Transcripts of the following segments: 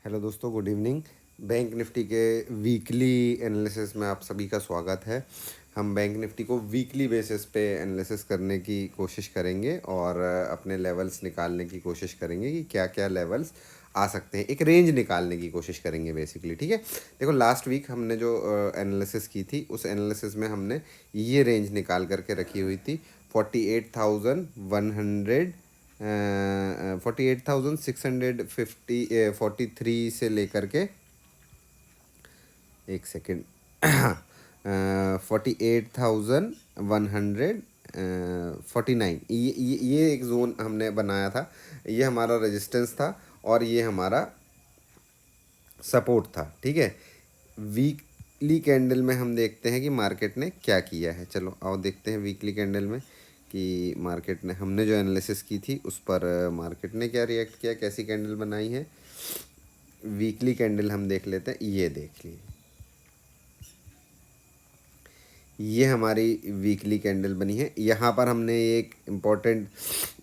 Hello दोस्तों, good evening. Bank Nifty के weekly analysis में आप सभी का स्वागत है। हम बैंक निफ्टी को वीकली बेसिस पे एनालिसिस करने की कोशिश करेंगे और अपने लेवल्स निकालने की कोशिश करेंगे कि क्या क्या लेवल्स आ सकते हैं। एक रेंज निकालने की कोशिश करेंगे बेसिकली, ठीक है। देखो, लास्ट वीक हमने जो एनालिसिस की थी उस एनालिसिस में हमने ये रेंज निकाल करके रखी हुई थी 48,100, 48,650, 43 से लेकर के, एक सेकेंड, 48,149, ये एक जोन हमने बनाया था। ये हमारा रेजिस्टेंस था और ये हमारा सपोर्ट था, ठीक है। वीकली कैंडल में हम देखते हैं कि मार्केट ने क्या किया है। चलो आओ देखते हैं वीकली कैंडल में कि मार्केट ने, हमने जो एनालिसिस की थी उस पर मार्केट ने क्या रिएक्ट किया, कैसी कैंडल बनाई है। वीकली कैंडल हम देख लेते हैं। ये देख लीजिए, ये हमारी वीकली कैंडल बनी है। यहाँ पर हमने एक इम्पॉर्टेंट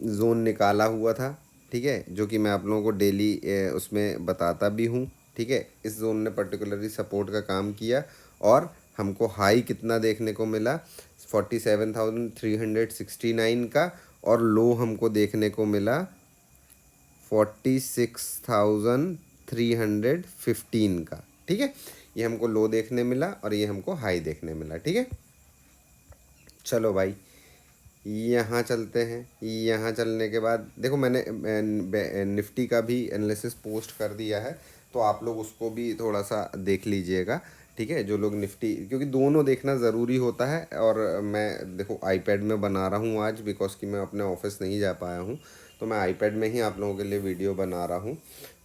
जोन निकाला हुआ था, ठीक है, जो कि मैं आप लोगों को डेली उसमें बताता भी हूँ, ठीक है। इस जोन ने पर्टिकुलरली सपोर्ट का काम किया और हमको हाई कितना देखने को मिला, 47,369 का, और लो हमको देखने को मिला 46,315 का, ठीक है। ये हमको लो देखने मिला और ये हमको हाई देखने मिला, ठीक है। चलो भाई, यहाँ चलते हैं। यहाँ चलने के बाद देखो, मैंने निफ्टी का भी एनालिसिस पोस्ट कर दिया है, तो आप लोग उसको भी थोड़ा सा देख लीजिएगा, ठीक है। जो लोग निफ्टी, क्योंकि दोनों देखना ज़रूरी होता है। और मैं देखो आईपैड में बना रहा हूँ आज, बिकॉज कि मैं अपने ऑफिस नहीं जा पाया हूँ, तो मैं आईपैड में ही आप लोगों के लिए वीडियो बना रहा हूँ।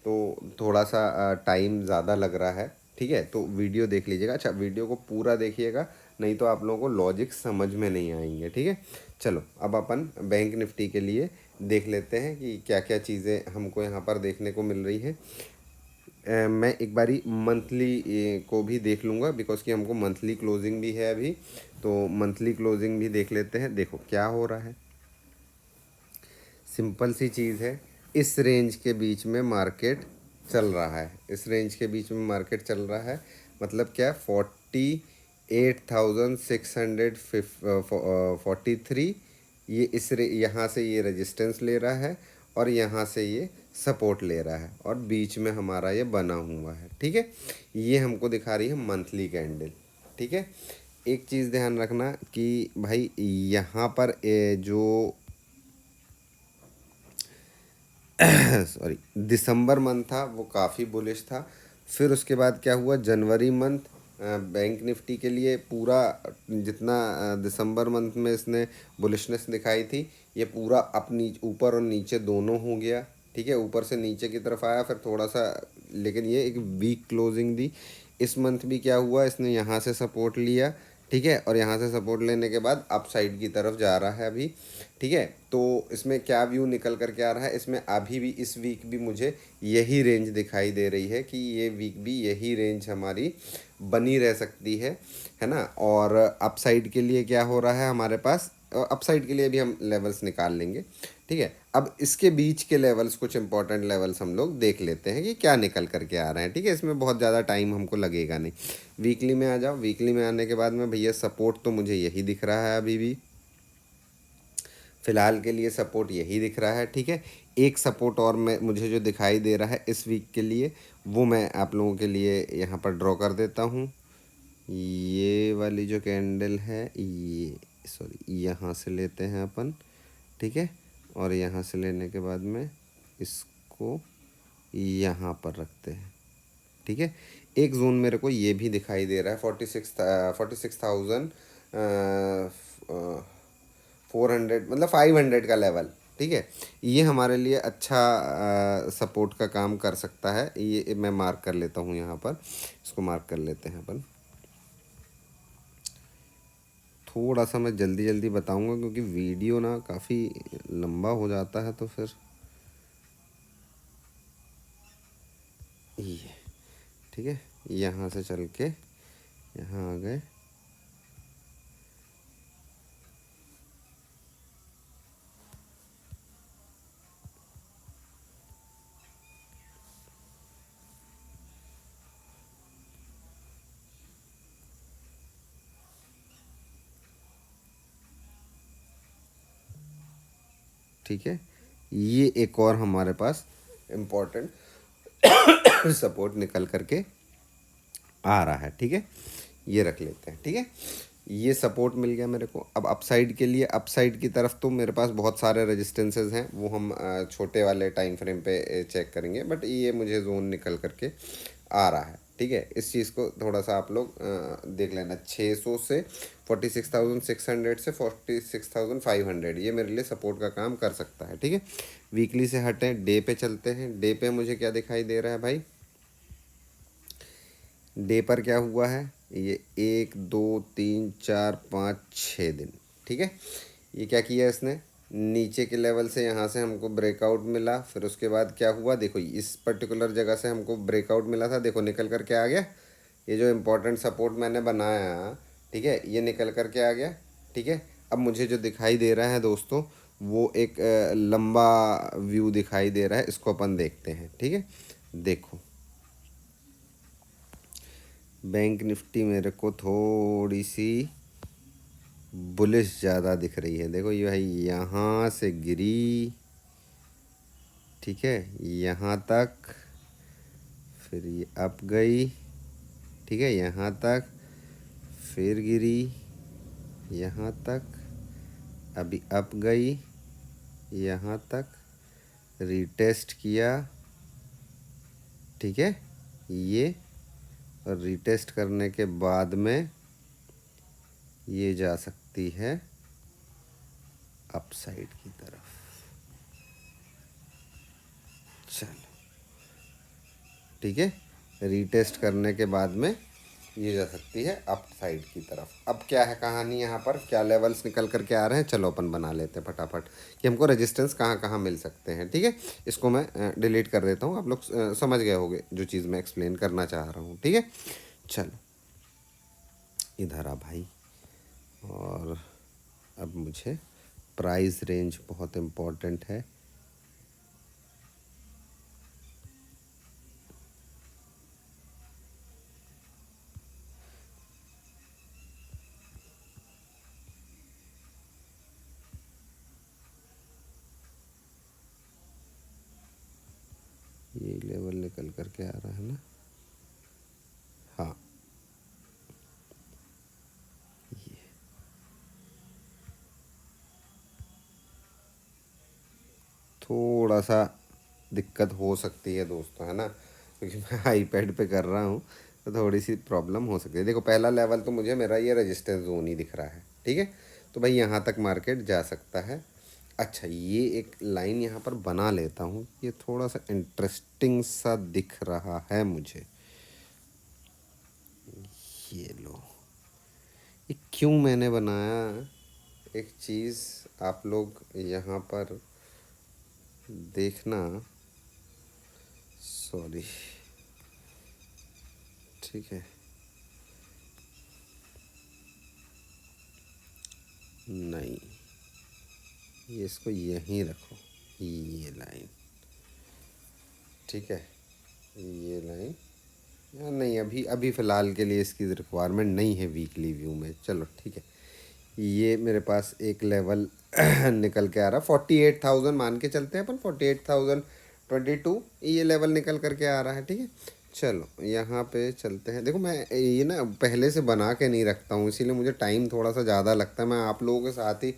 तो थोड़ा सा टाइम ज़्यादा लग रहा है, ठीक है। तो वीडियो देख लीजिएगा। अच्छा, वीडियो को पूरा देखिएगा, नहीं तो आप लोगों को लॉजिक समझ में नहीं आएंगे, ठीक है। चलो अब अपन बैंक निफ्टी के लिए देख लेते हैं कि क्या क्या चीज़ें हमको यहाँ पर देखने को मिल रही है। मैं एक बारी मंथली को भी देख लूँगा, बिकॉज कि हमको मंथली क्लोजिंग भी है अभी, तो मंथली क्लोजिंग भी देख लेते हैं। देखो क्या हो रहा है, सिंपल सी चीज़ है। इस रेंज के बीच में मार्केट चल रहा है, इस रेंज के बीच में मार्केट चल रहा है। मतलब क्या, 48,643, ये यहाँ से ये रेजिस्टेंस ले रहा है और यहाँ से ये सपोर्ट ले रहा है और बीच में हमारा ये बना हुआ है, ठीक है। ये हमको दिखा रही है मंथली कैंडल, ठीक है। एक चीज़ ध्यान रखना कि भाई यहाँ पर जो सॉरी, दिसंबर मंथ था वो काफ़ी बुलिश था। फिर उसके बाद क्या हुआ, जनवरी मंथ बैंक निफ्टी के लिए पूरा, जितना दिसंबर मंथ में इसने बुलिशनेस दिखाई थी, ये पूरा अपनी ऊपर और नीचे दोनों हो गया, ठीक है। ऊपर से नीचे की तरफ आया, फिर थोड़ा सा, लेकिन ये एक वीक क्लोजिंग दी। इस मंथ भी क्या हुआ, इसने यहाँ से सपोर्ट लिया, ठीक है, और यहाँ से सपोर्ट लेने के बाद अप साइड की तरफ जा रहा है अभी, ठीक है। तो इसमें क्या व्यू निकल कर के आ रहा है, इसमें अभी भी इस वीक भी मुझे यही रेंज दिखाई दे रही है कि ये वीक भी यही रेंज हमारी बनी रह सकती है ना। और अप साइड के लिए क्या हो रहा है हमारे पास, अप साइड के लिए भी हम लेवल्स निकाल लेंगे, ठीक है। अब इसके बीच के लेवल्स, कुछ इंपॉर्टेंट लेवल्स हम लोग देख लेते हैं कि क्या निकल करके आ रहे हैं, ठीक है। इसमें बहुत ज़्यादा टाइम हमको लगेगा नहीं। वीकली में आ जाओ। वीकली में आने के बाद में भैया सपोर्ट तो मुझे यही दिख रहा है अभी भी, फ़िलहाल के लिए सपोर्ट यही दिख रहा है, ठीक है। एक सपोर्ट और मैं, मुझे जो दिखाई दे रहा है इस वीक के लिए, वो मैं आप लोगों के लिए यहाँ पर ड्रॉ कर देता हूँ। ये वाली जो कैंडल है, ये सॉरी, यहाँ से लेते हैं अपन, ठीक है। और यहाँ से लेने के बाद में इसको यहाँ पर रखते हैं, ठीक है। एक जोन मेरे को ये भी दिखाई दे रहा है, 46,400, मतलब 500 का लेवल, ठीक है। ये हमारे लिए अच्छा सपोर्ट का काम कर सकता है। ये मैं मार्क कर लेता हूँ यहाँ पर, इसको मार्क कर लेते हैं अपन। थोड़ा सा मैं जल्दी जल्दी बताऊंगा क्योंकि वीडियो ना काफ़ी लंबा हो जाता है, तो फिर ये, ठीक है। यहाँ से चल के यहाँ आ गए, ठीक है, ये एक और हमारे पास इम्पोर्टेंट सपोर्ट निकल करके आ रहा है। ठीक है, ये रख लेते हैं। ठीक है, ये सपोर्ट मिल गया मेरे को। अब अपसाइड के लिए, अपसाइड की तरफ तो मेरे पास बहुत सारे रेजिस्टेंसेस हैं, वो हम छोटे वाले टाइम फ्रेम पे चेक करेंगे, बट ये मुझे जोन निकल करके आ रहा है। ठीक है, इस चीज़ को थोड़ा सा आप लोग देख लेना। 600 से 46,600 से 46,500 ये मेरे लिए सपोर्ट का काम कर सकता है। ठीक है, वीकली से हटें, डे पे चलते हैं। डे पे मुझे क्या दिखाई दे रहा है भाई? डे पर क्या हुआ है? ये 1 2 3 4 5 6 दिन। ठीक है, ये क्या किया इसने? नीचे के लेवल से यहाँ से हमको ब्रेकआउट मिला, फिर उसके बाद क्या हुआ देखो, इस पर्टिकुलर जगह से हमको ब्रेकआउट मिला था, देखो निकल कर के आ गया। ये जो इम्पोर्टेंट सपोर्ट मैंने बनाया, ठीक है, ये निकल कर के आ गया। ठीक है, अब मुझे जो दिखाई दे रहा है दोस्तों, वो एक लंबा व्यू दिखाई दे रहा है, इसको अपन देखते हैं। ठीक है, देखो बैंक निफ्टी मेरे को थोड़ी सी बुलिश ज़्यादा दिख रही है। देखो ये भाई यहाँ से गिरी, ठीक है, यहाँ तक, फिर ये अप गई, ठीक है, यहाँ तक, फिर गिरी यहाँ तक, अभी अप गई यहाँ तक, रीटेस्ट किया, ठीक है, ये, और रीटेस्ट करने के बाद में ये जा सकती है अपसाइड की तरफ। चलो ठीक है, रीटेस्ट करने के बाद में ये जा सकती है अप साइड की तरफ। अब क्या है कहानी, यहाँ पर क्या लेवल्स निकल करके आ रहे हैं, चलो अपन बना लेते हैं फटाफट कि हमको रेजिस्टेंस कहाँ कहाँ मिल सकते हैं। ठीक है, इसको मैं डिलीट कर देता हूँ, आप लोग समझ गए होंगे जो चीज़ मैं एक्सप्लेन करना चाह रहा हूँ। ठीक है, चलो इधर आ भाई, और अब मुझे प्राइस रेंज बहुत इम्पोर्टेंट है। ये लेवल निकल करके आ रहा है ना, हाँ, ये थोड़ा सा दिक्कत हो सकती है दोस्तों, है ना, क्योंकि मैं आईपैड पे कर रहा हूँ, तो थोड़ी सी प्रॉब्लम हो सकती है। देखो पहला लेवल तो मुझे मेरा ये रेजिस्टेंस जोन ही दिख रहा है। ठीक है, तो भाई यहाँ तक मार्केट जा सकता है। अच्छा, ये एक लाइन यहाँ पर बना लेता हूँ, ये थोड़ा सा इंटरेस्टिंग सा दिख रहा है मुझे। ये लो, ये क्यों मैंने बनाया, एक चीज़ आप लोग यहाँ पर देखना, सॉरी, ठीक है, नहीं, ये इसको यहीं रखो, ये लाइन, ठीक है, ये लाइन, या नहीं, अभी अभी फ़िलहाल के लिए इसकी रिक्वायरमेंट नहीं है वीकली व्यू में। चलो ठीक है, ये मेरे पास एक लेवल निकल के आ रहा, 48,000 मान के चलते हैं अपन, 48,022 ये लेवल निकल करके आ रहा है। ठीक है, चलो यहाँ पे चलते हैं। देखो मैं ये ना पहले से बना के नहीं रखता हूँ, इसीलिए मुझे टाइम थोड़ा सा ज़्यादा लगता है। मैं आप लोगों के साथ ही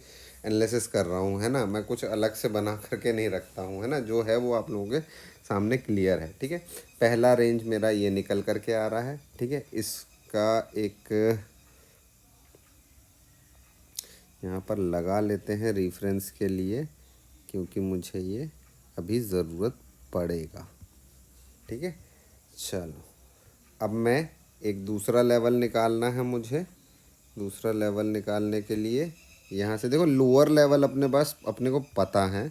एनालिसिस कर रहा हूँ, है ना, मैं कुछ अलग से बना करके नहीं रखता हूँ, है ना, जो है वो आप लोगों के सामने क्लियर है। ठीक है, पहला रेंज मेरा ये निकल करके आ रहा है। ठीक है, इसका एक यहाँ पर लगा लेते हैं रेफरेंस के लिए, क्योंकि मुझे ये अभी ज़रूरत पड़ेगा। ठीक है, चलो अब मैं एक दूसरा लेवल निकालना है मुझे। दूसरा लेवल निकालने के लिए यहाँ से देखो, लोअर लेवल अपने पास अपने को पता है,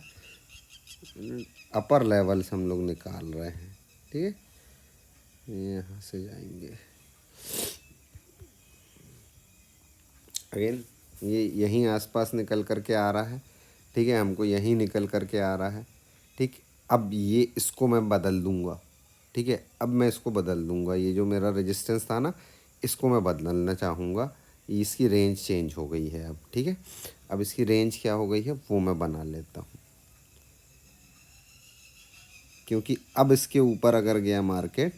अपर लेवल्स हम लोग निकाल रहे हैं। ठीक है, यहाँ से जाएंगे अगेन, ये यहीं आसपास निकल करके आ रहा है। ठीक है, हमको यहीं निकल करके आ रहा है। ठीक, अब ये इसको मैं बदल दूंगा। ठीक है, अब मैं इसको बदल दूंगा, ये जो मेरा रेजिस्टेंस था ना, इसको मैं बदलना चाहूँगा। इसकी रेंज चेंज हो गई है अब। ठीक है, अब इसकी रेंज क्या हो गई है वो मैं बना लेता हूँ। क्योंकि अब इसके ऊपर अगर गया मार्केट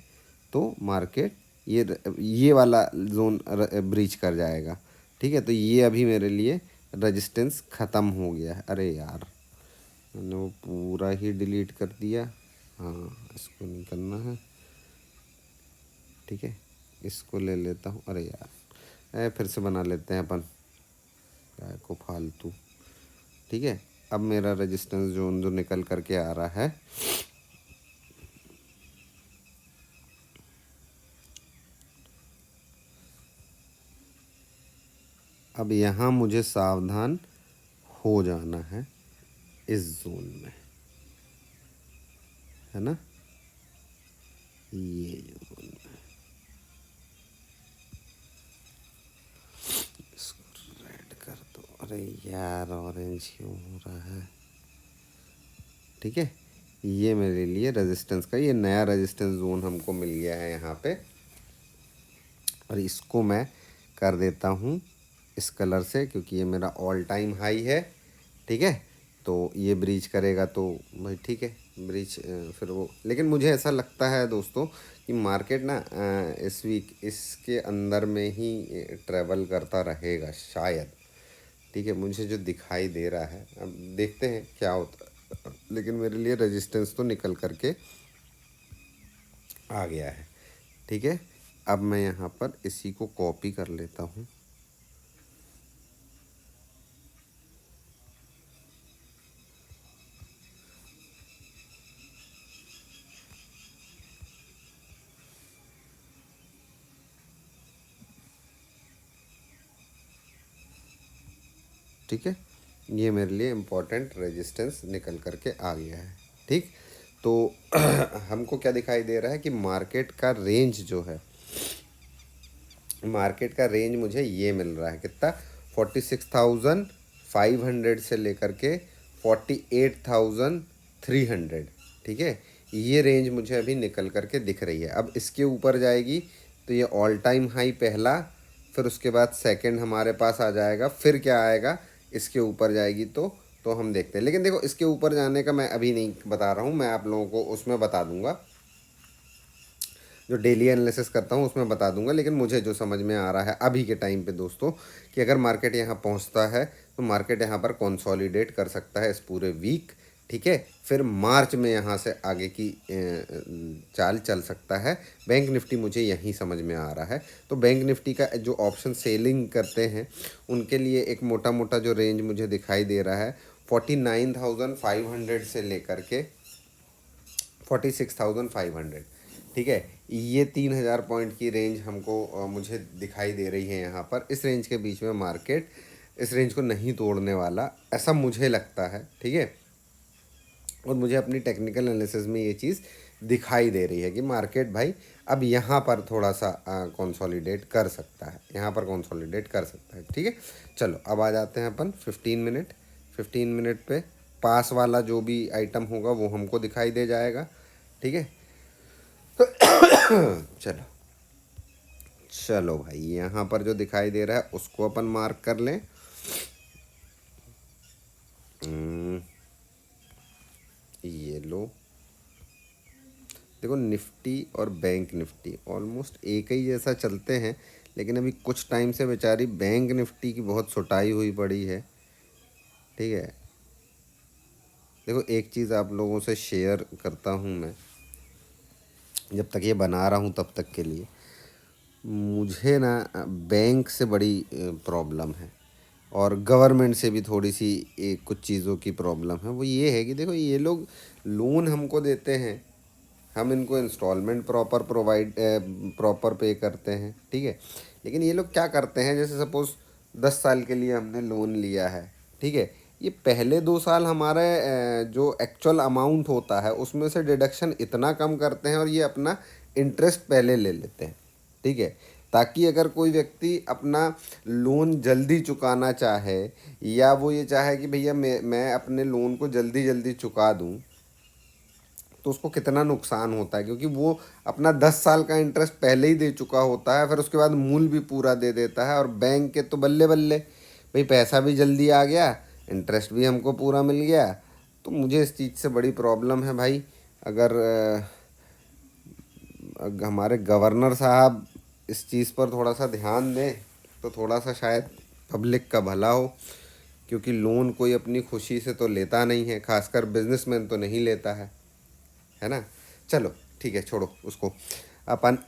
तो मार्केट ये वाला जोन ब्रीच कर जाएगा। ठीक है, तो ये अभी मेरे लिए रेजिस्टेंस ख़त्म हो गया है। अरे यार, मैंने वो पूरा ही डिलीट कर दिया। हाँ, इसको नहीं करना है। ठीक है, इसको ले लेता हूँ। अरे यार, फिर से बना लेते हैं अपन, क्या को फालतू। ठीक है, अब मेरा रेजिस्टेंस जोन जो निकल करके आ रहा है, अब यहाँ मुझे सावधान हो जाना है इस जोन में, है ना, ये जोन में। इसको रेड कर दो। अरे यार, ऑरेंज क्यों हो रहा है। ठीक है, ये मेरे लिए रेजिस्टेंस का ये नया रेजिस्टेंस जोन हमको मिल गया है यहाँ पे, और इसको मैं कर देता हूँ इस कलर से, क्योंकि ये मेरा ऑल टाइम हाई है। ठीक है, तो ये ब्रीच करेगा तो भाई ठीक है, ब्रीच फिर वो, लेकिन मुझे ऐसा लगता है दोस्तों कि मार्केट ना इस वीक इसके अंदर में ही ट्रैवल करता रहेगा शायद। ठीक है, मुझे जो दिखाई दे रहा है, अब देखते हैं क्या होता है, लेकिन मेरे लिए रेजिस्टेंस तो निकल करके आ गया है। ठीक है, अब मैं यहाँ पर इसी को कॉपी कर लेता हूँ। ठीक है, ये मेरे लिए इम्पोर्टेंट रेजिस्टेंस निकल करके आ गया है। ठीक, तो हमको क्या दिखाई दे रहा है कि मार्केट का रेंज जो है, मार्केट का रेंज मुझे ये मिल रहा है कितना, 46,500 से लेकर के 48,300। ठीक है, ये रेंज मुझे अभी निकल करके दिख रही है। अब इसके ऊपर जाएगी तो ये ऑल टाइम हाई पहला, फिर उसके बाद सेकंड हमारे पास आ जाएगा, फिर क्या आएगा, इसके ऊपर जाएगी तो हम देखते हैं। लेकिन देखो, इसके ऊपर जाने का मैं अभी नहीं बता रहा हूँ, मैं आप लोगों को उसमें बता दूंगा, जो डेली एनालिसिस करता हूँ उसमें बता दूंगा। लेकिन मुझे जो समझ में आ रहा है अभी के टाइम पे दोस्तों, कि अगर मार्केट यहाँ पहुँचता है तो मार्केट यहाँ पर कंसोलिडेट कर सकता है इस पूरे वीक। ठीक है, फिर मार्च में यहाँ से आगे की चाल चल सकता है। बैंक निफ्टी मुझे यहीं समझ में आ रहा है। तो बैंक निफ्टी का जो ऑप्शन सेलिंग करते हैं उनके लिए एक मोटा मोटा जो रेंज मुझे दिखाई दे रहा है, 49,500 से लेकर के 46,500। ठीक है, ये 3,000 पॉइंट की रेंज हमको मुझे दिखाई दे रही है यहाँ पर। इस रेंज के बीच में मार्केट इस रेंज को नहीं तोड़ने वाला, ऐसा मुझे लगता है। ठीक है, और मुझे अपनी टेक्निकल एनालिसिस में ये चीज़ दिखाई दे रही है कि मार्केट भाई अब यहाँ पर थोड़ा सा कंसोलिडेट कर सकता है, यहाँ पर कंसोलिडेट कर सकता है। ठीक है, चलो अब आ जाते हैं अपन 15 मिनट पे। पास वाला जो भी आइटम होगा वो हमको दिखाई दे जाएगा। ठीक है, चलो चलो भाई, यहाँ पर जो दिखाई दे रहा है उसको अपन मार्क कर लें। ये लो, देखो निफ्टी और बैंक निफ्टी ऑलमोस्ट एक ही जैसा चलते हैं, लेकिन अभी कुछ टाइम से बेचारी बैंक निफ्टी की बहुत सुटाई हुई पड़ी है। ठीक है, देखो एक चीज़ आप लोगों से शेयर करता हूँ मैं, जब तक ये बना रहा हूँ तब तक के लिए, मुझे ना बैंक से बड़ी प्रॉब्लम है, और गवर्नमेंट से भी थोड़ी सी कुछ चीज़ों की प्रॉब्लम है। वो ये है कि देखो, ये लोग लोन हमको देते हैं, हम इनको इंस्टॉलमेंट प्रॉपर पे करते हैं। ठीक है, लेकिन ये लोग क्या करते हैं, जैसे सपोज़ 10 साल के लिए हमने लोन लिया है। ठीक है, ये पहले 2 साल हमारे जो एक्चुअल अमाउंट होता है उसमें से डिडक्शन इतना कम करते हैं, और ये अपना इंटरेस्ट पहले ले लेते हैं। ठीक है, ताकि अगर कोई व्यक्ति अपना लोन जल्दी चुकाना चाहे, या वो ये चाहे कि भैया मैं अपने लोन को जल्दी जल्दी चुका दूं, तो उसको कितना नुकसान होता है, क्योंकि वो अपना 10 साल का इंटरेस्ट पहले ही दे चुका होता है, फिर उसके बाद मूल भी पूरा दे देता है। और बैंक के तो बल्ले बल्ले, भाई पैसा भी जल्दी आ गया, इंटरेस्ट भी हमको पूरा मिल गया। तो मुझे इस चीज़ से बड़ी प्रॉब्लम है भाई। अगर हमारे गवर्नर साहब इस चीज़ पर थोड़ा सा ध्यान दें तो थोड़ा सा शायद पब्लिक का भला हो, क्योंकि लोन कोई अपनी खुशी से तो लेता नहीं है, खासकर बिजनेसमैन तो नहीं लेता है ना। चलो ठीक है, छोड़ो उसको। अपन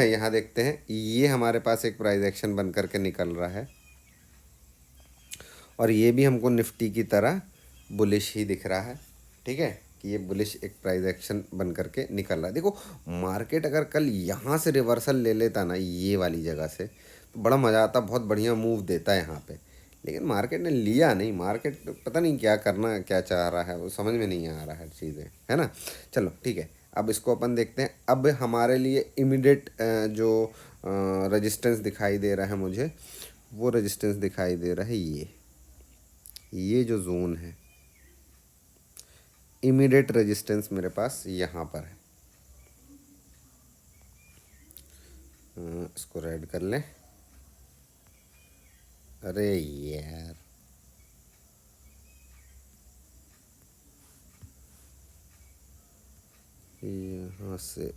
यहाँ देखते हैं, ये हमारे पास एक प्राइस एक्शन बन करके निकल रहा है और ये भी हमको निफ्टी की तरह बुलिश ही दिख रहा है। ठीक है, कि ये बुलिश एक प्राइस एक्शन बन करके निकल रहा है। देखो, मार्केट अगर कल यहाँ से रिवर्सल ले लेता ना ये वाली जगह से, तो बड़ा मज़ा आता, बहुत बढ़िया मूव देता है यहाँ पे। लेकिन मार्केट ने लिया नहीं, मार्केट पता नहीं क्या करना क्या चाह रहा है, वो समझ में नहीं आ रहा है चीज़ें, है ना। चलो ठीक है, अब इसको अपन देखते हैं। अब हमारे लिए इमीडिएट जो रेजिस्टेंस दिखाई दे रहा है मुझे, वो रेजिस्टेंस दिखाई दे रहा है ये जो जोन है, इमीडिएट रेजिस्टेंस मेरे पास यहाँ पर है। इसको रेड कर लें। अरे यार, यहाँ से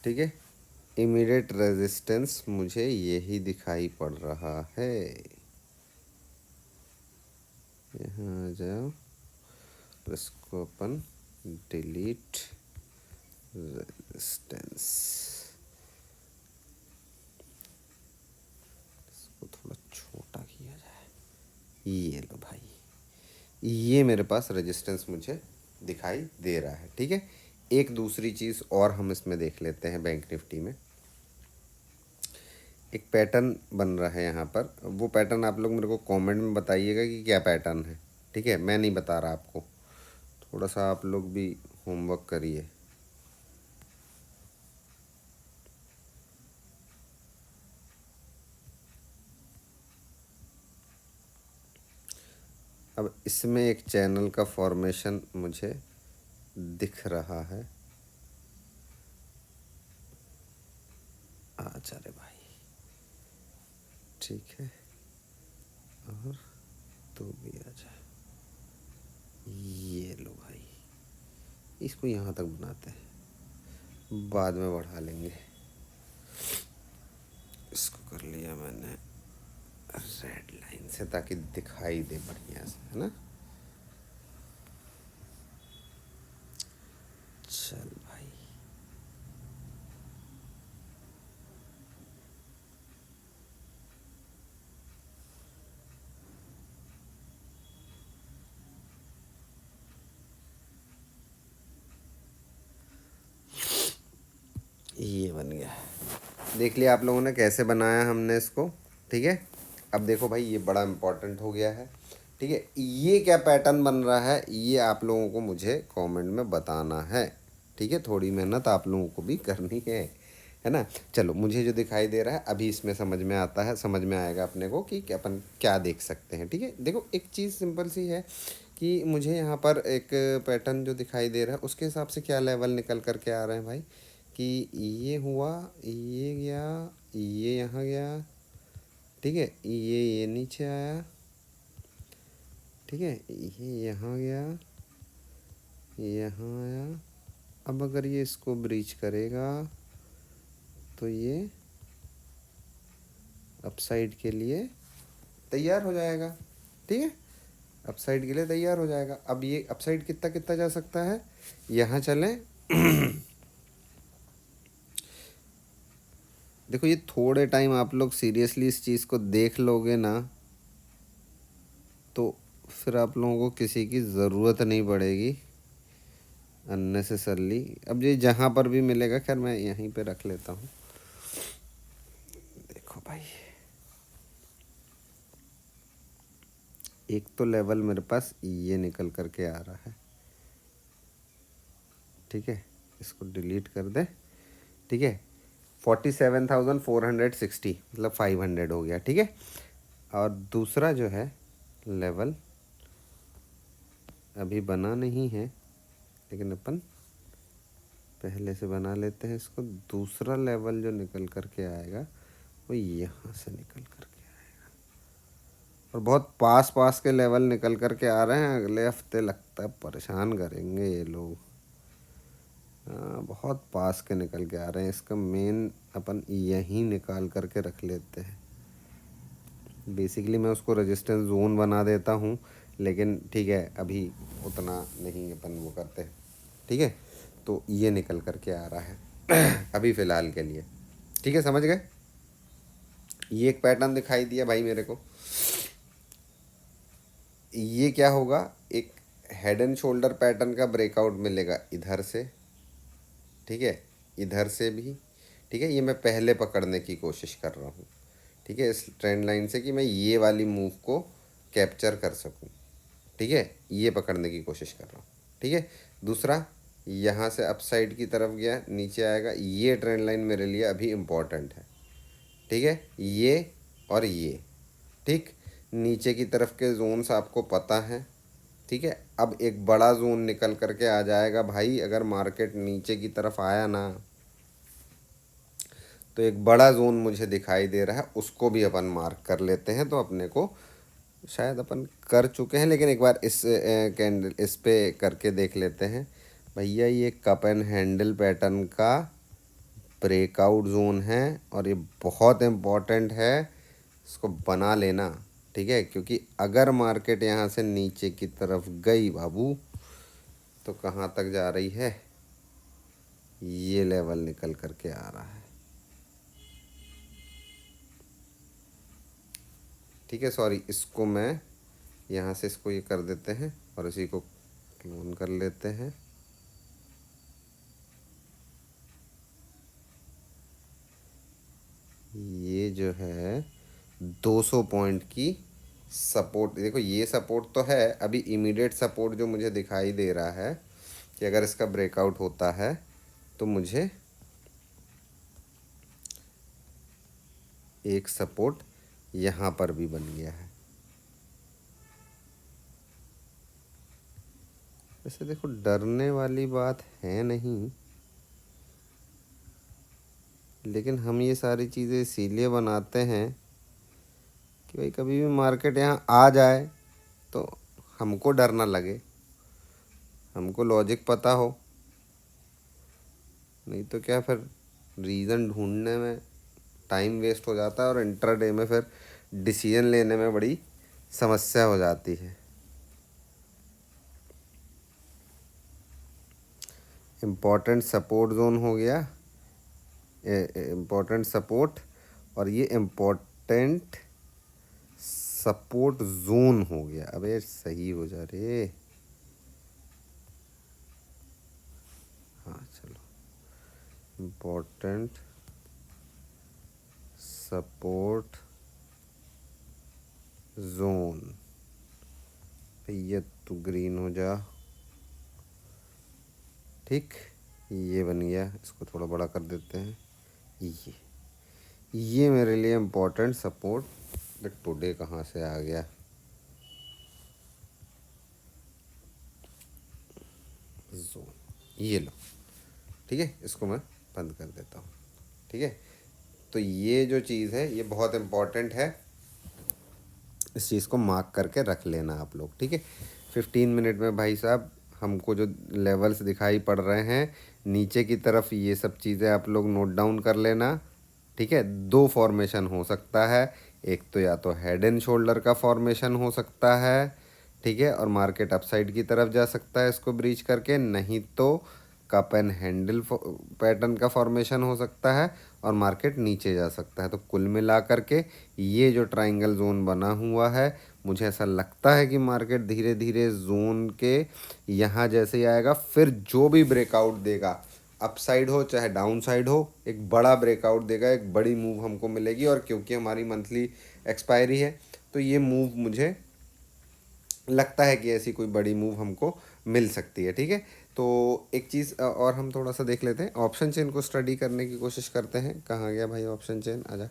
ठीक है, इमीडिएट रेजिस्टेंस मुझे यही दिखाई पड़ रहा है। यहाँ आ जाओ, इसको अपन डिलीट रेजिस्टेंस, इसको थोड़ा छोटा किया जाए। ये लो भाई, ये मेरे पास रेजिस्टेंस मुझे दिखाई दे रहा है। ठीक है, एक दूसरी चीज़ और हम इसमें देख लेते हैं। बैंक निफ्टी में एक पैटर्न बन रहा है यहाँ पर, वो पैटर्न आप लोग मेरे को कमेंट में बताइएगा कि क्या पैटर्न है। ठीक है, मैं नहीं बता रहा आपको, थोड़ा सा आप लोग भी होमवर्क करिए। अब इसमें एक चैनल का फॉर्मेशन मुझे दिख रहा है। अच्छा रे भाई, ठीक है, और तो भी आ जाए। ये लो भाई, इसको यहाँ तक बनाते हैं, बाद में बढ़ा लेंगे। इसको कर लिया मैंने रेड लाइन से ताकि दिखाई दे बढ़िया से, है ना। चल भाई, ये बन गया। देख लिया आप लोगों ने कैसे बनाया हमने इसको। ठीक है, अब देखो भाई, ये बड़ा इम्पोर्टेंट हो गया है। ठीक है, ये क्या पैटर्न बन रहा है ये आप लोगों को मुझे कमेंट में बताना है। ठीक है, थोड़ी मेहनत आप लोगों को भी करनी है ना। चलो, मुझे जो दिखाई दे रहा है अभी इसमें समझ में आता है, समझ में आएगा अपने को कि अपन क्या देख सकते हैं। ठीक है, देखो एक चीज़ सिंपल सी है कि मुझे यहाँ पर एक पैटर्न जो दिखाई दे रहा है उसके हिसाब से क्या लेवल निकल करके आ रहे हैं भाई, कि ये हुआ, ये गया, ये यहाँ गया। ठीक है, ये नीचे आया। ठीक है, ये यहाँ गया, यहाँ आया। अब अगर ये इसको ब्रीच करेगा तो ये अपसाइड के लिए तैयार हो जाएगा। ठीक है, अपसाइड के लिए तैयार हो जाएगा। अब ये अपसाइड कितना कितना जा सकता है, यहाँ चलें। देखो, ये थोड़े टाइम आप लोग सीरियसली इस चीज़ को देख लोगे ना, तो फिर आप लोगों को किसी की ज़रूरत नहीं पड़ेगी अननेसेसरली। अब ये जहाँ पर भी मिलेगा, खैर मैं यहीं पे रख लेता हूँ। देखो भाई, एक तो लेवल मेरे पास ये निकल करके आ रहा है। ठीक है, इसको डिलीट कर दे। ठीक है, 47,460 मतलब 500 हो गया। ठीक है, और दूसरा जो है लेवल अभी बना नहीं है, लेकिन अपन पहले से बना लेते हैं इसको। दूसरा लेवल जो निकल करके आएगा वो यहाँ से निकल करके आएगा, और बहुत पास पास के लेवल निकल करके आ रहे हैं। अगले हफ्ते लगता है परेशान करेंगे ये लोग। हाँ, बहुत पास के निकल के आ रहे हैं। इसका मेन अपन यहीं निकाल करके रख लेते हैं। बेसिकली मैं उसको रेजिस्टेंस जोन बना देता हूँ, लेकिन ठीक है अभी उतना नहीं अपन वो करते। ठीक है, तो ये निकल करके आ रहा है अभी फ़िलहाल के लिए। ठीक है, समझ गए। ये एक पैटर्न दिखाई दिया भाई मेरे को। ये क्या होगा, एक हेड एंड शोल्डर पैटर्न का ब्रेकआउट मिलेगा इधर से। ठीक है, इधर से भी। ठीक है, ये मैं पहले पकड़ने की कोशिश कर रहा हूँ। ठीक है, इस ट्रेंड लाइन से कि मैं ये वाली मूव को कैप्चर कर सकूँ। ठीक है, ये पकड़ने की कोशिश कर रहा हूँ। ठीक है, दूसरा यहाँ से अपसाइड की तरफ गया, नीचे आएगा। ये ट्रेंड लाइन मेरे लिए अभी इम्पॉर्टेंट है। ठीक है, ये और ये। ठीक, नीचे की तरफ के जोन्स आपको पता है। ठीक है, अब एक बड़ा जोन निकल करके आ जाएगा भाई। अगर मार्केट नीचे की तरफ आया ना, तो एक बड़ा जोन मुझे दिखाई दे रहा है, उसको भी अपन मार्क कर लेते हैं। तो अपने को शायद अपन कर चुके हैं, लेकिन एक बार इस कैंडल इस पे करके देख लेते हैं भैया। ये कप एंड हैंडल पैटर्न का ब्रेकआउट जोन है, और ये बहुत इम्पॉर्टेंट है, इसको बना लेना। ठीक है, क्योंकि अगर मार्केट यहाँ से नीचे की तरफ गई बाबू, तो कहाँ तक जा रही है, ये लेवल निकल करके आ रहा है। ठीक है, सॉरी, इसको मैं यहाँ से इसको ये कर देते हैं और इसी को क्लोन कर लेते हैं। ये जो है 200 पॉइंट की सपोर्ट, देखो ये सपोर्ट तो है। अभी इमीडिएट सपोर्ट जो मुझे दिखाई दे रहा है कि अगर इसका ब्रेकआउट होता है तो मुझे एक सपोर्ट यहाँ पर भी बन गया है। वैसे देखो डरने वाली बात है नहीं, लेकिन हम ये सारी चीज़ें इसीलिए बनाते हैं कि भाई कभी भी मार्केट यहाँ आ जाए तो हमको डर ना लगे, हमको लॉजिक पता हो। नहीं तो क्या, फिर रीज़न ढूंढने में टाइम वेस्ट हो जाता है, और इंट्राडे में फिर डिसीजन लेने में बड़ी समस्या हो जाती है। इम्पोर्टेंट सपोर्ट जोन हो गया, इम्पोर्टेंट सपोर्ट, और ये इम्पोर्टेंट सपोर्ट जोन हो गया। अबे सही हो जा रे। हाँ चलो, इम्पोर्टेंट सपोर्ट जोन। भैया तू ग्रीन हो जा। ठीक, ये बन गया। इसको थोड़ा बड़ा कर देते हैं। ये मेरे लिए इम्पोर्टेंट सपोर्ट। टुडे कहाँ से आ गया, जोन, ये लो। ठीक है, इसको मैं बंद कर देता हूँ। ठीक है, तो ये जो चीज़ है ये बहुत इम्पॉर्टेंट है, इस चीज़ को मार्क करके रख लेना आप लोग। ठीक है, 15 मिनट में भाई साहब हमको जो लेवल्स दिखाई पड़ रहे हैं नीचे की तरफ, ये सब चीज़ें आप लोग नोट डाउन कर लेना। ठीक है, दो फॉर्मेशन हो सकता है, एक तो या तो हेड एंड शोल्डर का फॉर्मेशन हो सकता है। ठीक है, और मार्केट अपसाइड की तरफ जा सकता है इसको ब्रीच करके, नहीं तो कप एंड हैंडल पैटर्न का फॉर्मेशन हो सकता है और मार्केट नीचे जा सकता है। तो कुल मिला करके ये जो ट्रायंगल जोन बना हुआ है, मुझे ऐसा लगता है कि मार्केट धीरे धीरे जोन के यहाँ जैसे ही आएगा, फिर जो भी ब्रेकआउट देगा, अपसाइड हो चाहे डाउन साइड हो, एक बड़ा ब्रेकआउट देगा, एक बड़ी मूव हमको मिलेगी। और क्योंकि हमारी मंथली एक्सपायरी है, तो ये मूव मुझे लगता है कि ऐसी कोई बड़ी मूव हमको मिल सकती है। ठीक है, तो एक चीज़ और हम थोड़ा सा देख लेते हैं, ऑप्शन चेन को स्टडी करने की कोशिश करते हैं। कहाँ गया भाई ऑप्शन चेन, आजा।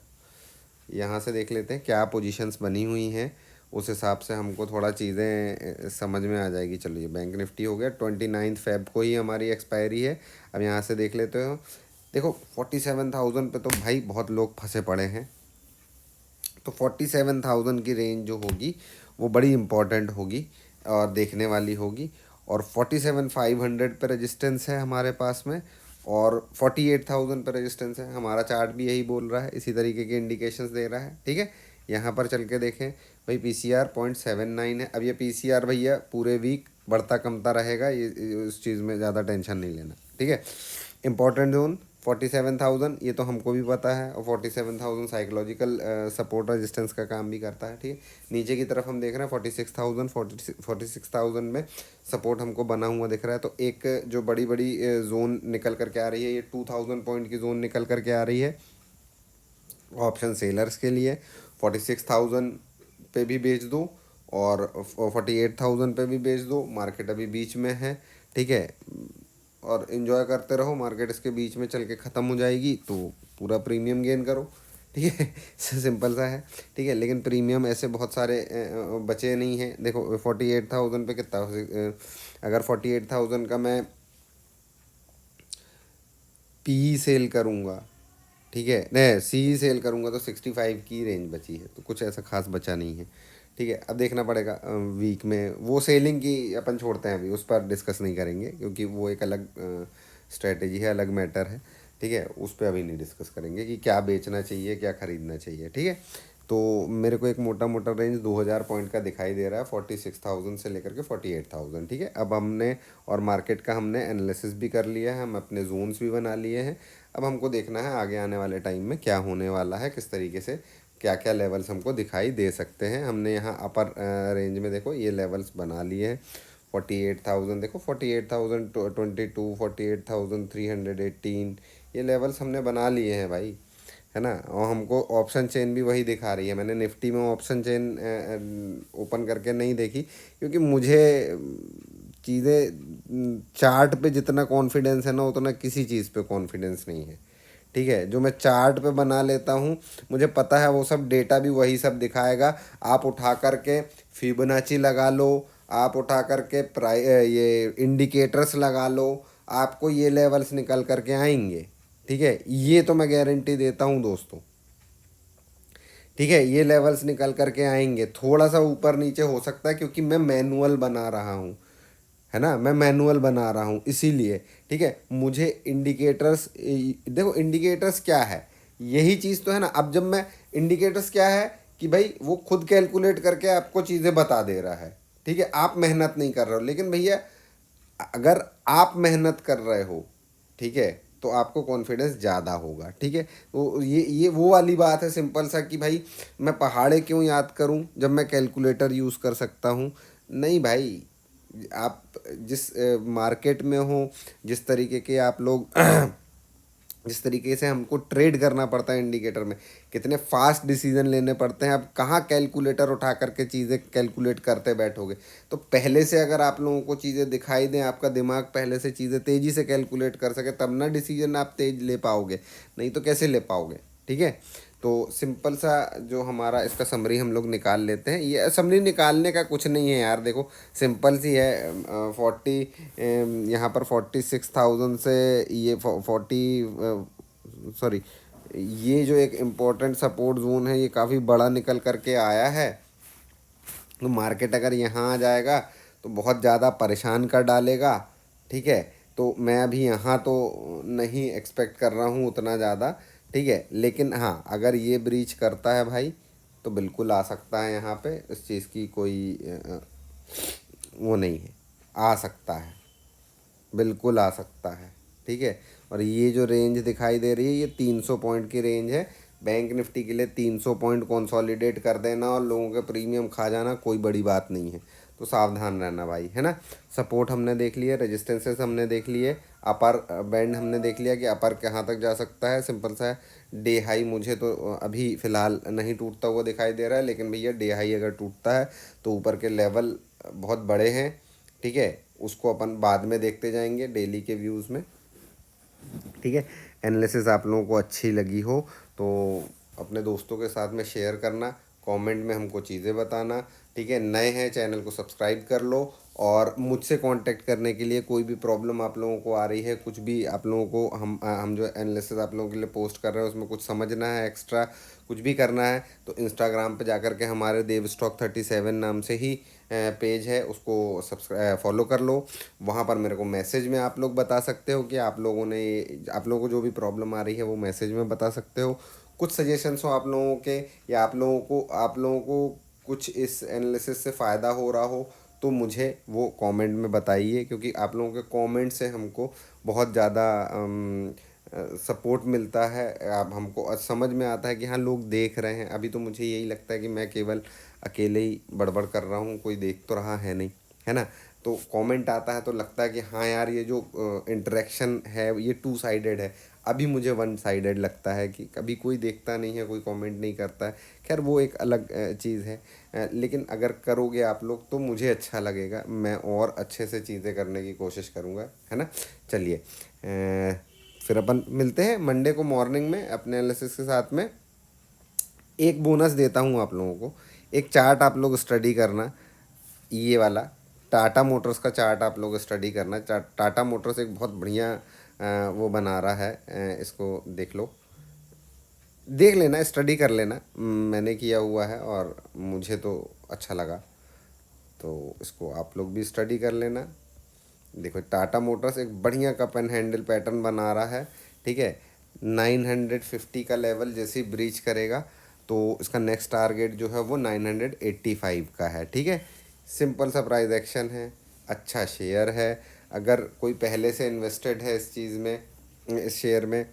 यहाँ से देख लेते हैं क्या पोजीशंस बनी हुई हैं उस हिसाब से हमको थोड़ा चीज़ें समझ में आ जाएगी। चलो ये बैंक निफ्टी हो गया, 29 फ़ेब को ही हमारी एक्सपायरी है। अब यहाँ से देख लेते हो, देखो 47,000 पे तो भाई बहुत लोग फंसे पड़े हैं। तो 47,000 की रेंज जो होगी वो बड़ी इम्पोर्टेंट होगी और देखने वाली होगी। और 47,500 पे रेजिस्टेंस है हमारे पास में, और 48,000 पे रेजिस्टेंस है। हमारा चार्ट भी यही बोल रहा है, इसी तरीके के इंडिकेशंस दे रहा है। ठीक है, यहाँ पर चल के देखें भाई, पीसीआर 0.79 है। अब ये पीसीआर भैया पूरे वीक बढ़ता कमता रहेगा, ये उस चीज़ में ज़्यादा टेंशन नहीं लेना। ठीक है, इंपॉर्टेंट जोन 47,000 ये तो हमको भी पता है, और 47,000 साइकोलॉजिकल सपोर्ट रेजिस्टेंस का काम भी करता है। ठीक है, नीचे की तरफ हम देख रहे हैं 46,000, 46,000 में सपोर्ट हमको बना हुआ दिख रहा है। तो एक जो बड़ी बड़ी जोन निकल करके आ रही है, ये 2,000 पॉइंट की जोन निकल करके आ रही है ऑप्शन सेलर्स के लिए। 46,000 पे भी बेच दो और 48,000 पे भी बेच दो, मार्केट अभी बीच में है। ठीक है, और इन्जॉय करते रहो, मार्केट इसके बीच में चल के ख़त्म हो जाएगी तो पूरा प्रीमियम गेन करो। ठीक है, सिंपल सा है। ठीक है, लेकिन प्रीमियम ऐसे बहुत सारे बचे नहीं हैं। देखो 48,000 पे कितना अगर 48,000 का मैं पी सेल करूँगा, ठीक है, नहीं सी सेल करूँगा, तो 65 की रेंज बची है, तो कुछ ऐसा खास बचा नहीं है। ठीक है, अब देखना पड़ेगा वीक में। वो सेलिंग की अपन छोड़ते हैं, अभी उस पर डिस्कस नहीं करेंगे क्योंकि वो एक अलग स्ट्रेटेजी है, अलग मैटर है। ठीक है, उस पर अभी नहीं डिस्कस करेंगे कि क्या बेचना चाहिए क्या ख़रीदना चाहिए। ठीक है, तो मेरे को एक मोटा मोटा रेंज 2,000 पॉइंट का दिखाई दे रहा है, 46,000 से लेकर के 48,000। ठीक है, अब हमने और मार्केट का हमने एनालिसिस भी कर लिया है, हम अपने जोन्स भी बना लिए हैं। अब हमको देखना है आगे आने वाले टाइम में क्या होने वाला है, किस तरीके से क्या क्या लेवल्स हमको दिखाई दे सकते हैं। हमने यहाँ अपर रेंज में देखो ये लेवल्स बना लिए हैं। 48,000 देखो, 48,022, 48,318, ये लेवल्स हमने बना लिए हैं भाई, है ना। और हमको ऑप्शन चेन भी वही दिखा रही है। मैंने निफ्टी में ऑप्शन चेन ओपन करके नहीं देखी क्योंकि मुझे चीज़ें चार्ट पे जितना कॉन्फिडेंस है ना, उतना किसी चीज़ पे कॉन्फिडेंस नहीं है। ठीक है, जो मैं चार्ट पे बना लेता हूँ, मुझे पता है वो सब डेटा भी वही सब दिखाएगा। आप उठा करके फिबोनाची लगा लो, आप उठा करके ये इंडिकेटर्स लगा लो, आपको ये लेवल्स निकल करके आएंगे। ठीक है, ये तो मैं गारंटी देता हूँ दोस्तों। ठीक है, ये लेवल्स निकल करके आएंगे, थोड़ा सा ऊपर नीचे हो सकता है क्योंकि मैं मैनुअल बना रहा हूँ, है ना, मैं मैनुअल बना रहा हूँ इसीलिए। ठीक है, मुझे इंडिकेटर्स, देखो इंडिकेटर्स क्या है, यही चीज़ तो है ना। अब जब मैं इंडिकेटर्स क्या है कि भाई वो खुद कैलकुलेट करके आपको चीज़ें बता दे रहा है। ठीक है, आप मेहनत नहीं कर रहे हो, लेकिन भैया अगर आप मेहनत कर रहे हो, ठीक है, तो आपको कॉन्फिडेंस ज़्यादा होगा। ठीक है, तो ये वो वाली बात है सिंपल सा कि भाई मैं पहाड़े क्यों याद करूं जब मैं कैलकुलेटर यूज़ कर सकता हूं। नहीं भाई, आप जिस मार्केट में हो, जिस तरीके के आप लोग जिस तरीके से हमको ट्रेड करना पड़ता है इंडिकेटर में, कितने फास्ट डिसीजन लेने पड़ते हैं, अब कहाँ कैलकुलेटर उठा करके चीज़ें कैलकुलेट करते बैठोगे। तो पहले से अगर आप लोगों को चीज़ें दिखाई दें, आपका दिमाग पहले से चीज़ें तेज़ी से कैलकुलेट कर सके, तब ना डिसीजन आप तेज ले पाओगे, नहीं तो कैसे ले पाओगे। ठीक है, तो सिंपल सा जो हमारा इसका समरी हम लोग निकाल लेते हैं। ये समरी निकालने का कुछ नहीं है यार, देखो सिंपल सी है। यहाँ पर 46,000 से ये 40, ये जो एक इम्पोर्टेंट सपोर्ट जोन है, ये काफ़ी बड़ा निकल करके आया है। तो मार्केट अगर यहाँ आ जाएगा तो बहुत ज़्यादा परेशान कर डालेगा। ठीक है, तो मैं अभी यहाँ तो नहीं एक्सपेक्ट कर रहा हूँ उतना ज़्यादा। ठीक है, लेकिन हाँ अगर ये ब्रीच करता है भाई तो बिल्कुल आ सकता है यहाँ पे, इस चीज़ की कोई वो नहीं है, आ सकता है, बिल्कुल आ सकता है। ठीक है, और ये जो रेंज दिखाई दे रही है ये 300 पॉइंट की रेंज है। बैंक निफ्टी के लिए 300 पॉइंट कंसोलिडेट कर देना और लोगों के प्रीमियम खा जाना कोई बड़ी बात नहीं है, तो सावधान रहना भाई, है ना। सपोर्ट हमने देख लिया, रेजिस्टेंसेस हमने देख लिए, अपर बैंड हमने देख लिया कि अपर कहाँ तक जा सकता है। सिंपल सा है, डे हाई मुझे तो अभी फ़िलहाल नहीं टूटता हुआ दिखाई दे रहा है, लेकिन भैया डे हाई अगर टूटता है तो ऊपर के लेवल बहुत बड़े हैं। ठीक है, उसको अपन बाद में देखते जाएंगे डेली के व्यूज़ में। ठीक है, एनालिसिस आप लोगों को अच्छी लगी हो तो अपने दोस्तों के साथ में शेयर करना, कमेंट में हमको चीज़ें बताना, ठीक है। नए हैं चैनल को सब्सक्राइब कर लो, और मुझसे कांटेक्ट करने के लिए कोई भी प्रॉब्लम आप लोगों को आ रही है, कुछ भी आप लोगों को हम जो एनालिसिस आप लोगों के लिए पोस्ट कर रहे हैं उसमें कुछ समझना है, एक्स्ट्रा कुछ भी करना है, तो इंस्टाग्राम पे जाकर के हमारे देव स्टॉक 37 नाम से ही पेज है, उसको सब्सक्राइब फॉलो कर लो। वहाँ पर मेरे को मैसेज में आप लोग बता सकते हो कि आप लोगों को जो भी प्रॉब्लम आ रही है वो मैसेज में बता सकते हो। कुछ सजेशंस हो आप लोगों के, या आप लोगों को कुछ इस एनालिसिस से फ़ायदा हो रहा हो, तो मुझे वो कमेंट में बताइए, क्योंकि आप लोगों के कमेंट से हमको बहुत ज़्यादा सपोर्ट मिलता है। अब हमको समझ में आता है कि हाँ, लोग देख रहे हैं। अभी तो मुझे यही लगता है कि मैं केवल अकेले ही बड़बड़ कर रहा हूँ, कोई देख तो रहा है नहीं, है ना। तो कमेंट आता है तो लगता है कि हाँ यार, ये जो इंटरेक्शन है ये टू साइडेड है। अभी मुझे वन साइडेड लगता है कि कभी कोई देखता नहीं है, कोई कमेंट नहीं करता है। खैर वो एक अलग चीज़ है, लेकिन अगर करोगे आप लोग तो मुझे अच्छा लगेगा, मैं और अच्छे से चीज़ें करने की कोशिश करूँगा, है ना। चलिए, फिर अपन मिलते हैं मंडे को मॉर्निंग में अपने एनालिसिस के साथ में। एक बोनस देता हूँ आप लोगों को, एक चार्ट आप लोग स्टडी करना, ये वाला टाटा मोटर्स का चार्ट आप लोग स्टडी करना। टाटा मोटर्स एक बहुत बढ़िया वो बना रहा है, इसको देख लो, देख लेना, स्टडी कर लेना। मैंने किया हुआ है और मुझे तो अच्छा लगा, तो इसको आप लोग भी स्टडी कर लेना। देखो, टाटा मोटर्स एक बढ़िया कप एंड हैंडल पैटर्न बना रहा है, ठीक है। 950 का लेवल जैसे ही ब्रीच करेगा तो इसका नेक्स्ट टारगेट जो है वो 985 का है, ठीक है। सिंपल सा प्राइस एक्शन है, अच्छा शेयर है। अगर कोई पहले से इन्वेस्टेड है इस चीज़ में, इस शेयर में,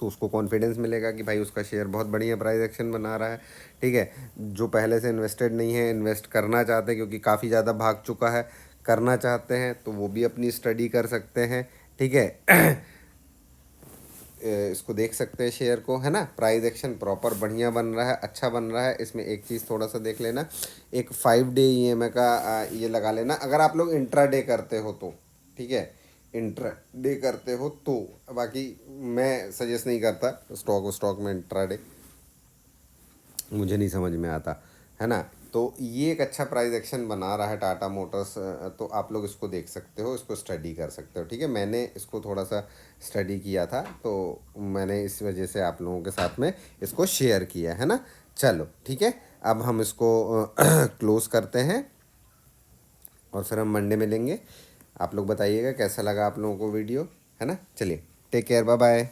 तो उसको कॉन्फिडेंस मिलेगा कि भाई उसका शेयर बहुत बढ़िया प्राइस एक्शन बना रहा है, ठीक है। जो पहले से इन्वेस्टेड नहीं है, इन्वेस्ट करना चाहते हैं क्योंकि काफ़ी ज़्यादा भाग चुका है, करना चाहते हैं, तो वो भी अपनी स्टडी कर सकते हैं, ठीक है। इसको देख सकते हैं शेयर को, है ना। प्राइस एक्शन प्रॉपर बढ़िया बन रहा है, अच्छा बन रहा है। इसमें एक चीज़ थोड़ा सा देख लेना, एक 5 डे EMI का ये लगा लेना, अगर आप लोग इंट्राडे करते हो तो, ठीक है। इंट्राडे करते हो तो, बाकी मैं सजेस्ट नहीं करता स्टॉक में इंट्राडे, मुझे नहीं समझ में आता, है ना। तो ये एक अच्छा प्राइस एक्शन बना रहा है टाटा मोटर्स, तो आप लोग इसको देख सकते हो, इसको स्टडी कर सकते हो, ठीक है। मैंने इसको थोड़ा सा स्टडी किया था, तो मैंने इस वजह से आप लोगों के साथ में इसको शेयर किया, है ना। चलो ठीक है, अब हम इसको क्लोज़ करते हैं और फिर हम मंडे मिलेंगे। आप लोग बताइएगा कैसा लगा आप लोगों को वीडियो, है ना। चलिए, टेक केयर, बाय बाय।